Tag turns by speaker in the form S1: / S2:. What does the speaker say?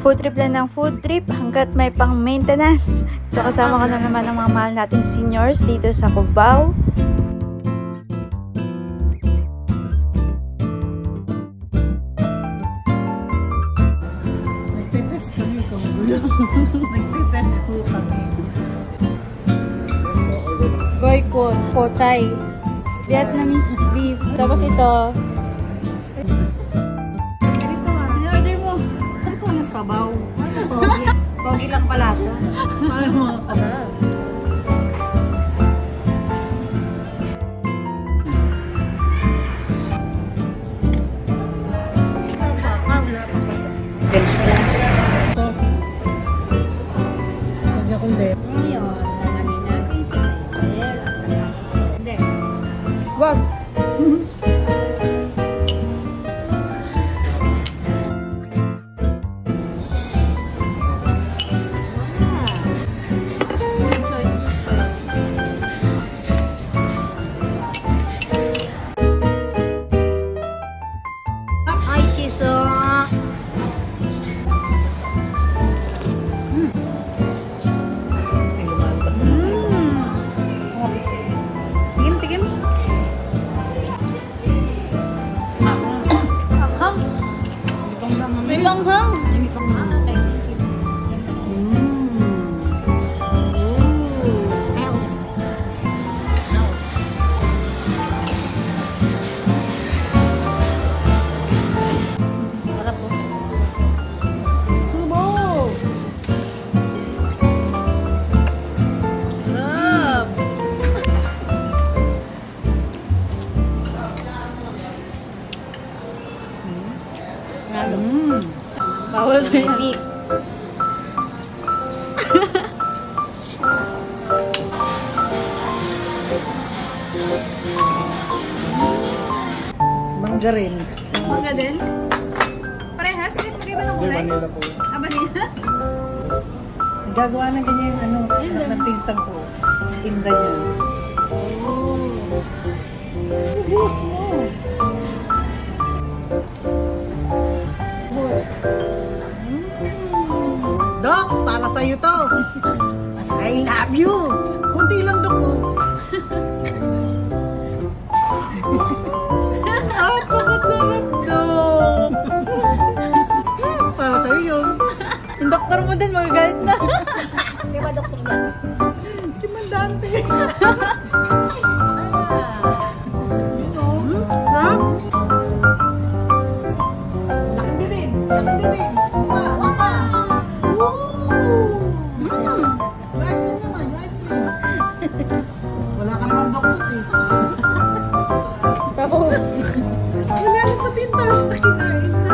S1: Food trip lang ng food trip hanggat may pang maintenance. So kasama ko na naman ang mga mahal nating seniors dito sa Cubao.
S2: Nagtitest kami kamulo. Nagtitest po kami.
S1: Goikon, Pochay, Vietnamese beef. Tapos ito.
S2: Sabaw. Pogi lang pala ito. Ay, mga pala. Pwede akong dep.
S3: Ngayon, namanin natin si Maisel at saka si Dek.
S1: Wag!
S3: Ay, shiso!
S1: Tigim. Anghang. May panghang.
S3: May panghang. Okay. Sarap po.
S2: Subo!
S1: Sarap. Bawal sa
S3: Beef.
S2: Manggarin.
S1: Mangga din? Parehas? Kahit magkaiba ng kulay?
S2: Vanilla po.
S1: Ah, vanilla?
S2: Nagagawa ng ganyan, ng pinsang ko. Tinda niya. Ubus mo. Dok, para sa'yo to. I love you. Kunti lang, Dok. Napakasarap, Dok. Para sa'yo yun.
S1: Yung doktor mo din, magagalit na.
S3: Di ba doktor yan?
S2: Si Mandante. Laking bibig. Laking bibig. Wapa. Woo! Yung ice cream naman. Yung ice cream. Wala ka naman doktor eh.
S1: Tapos,
S2: Wala na pati yung taas na kinain.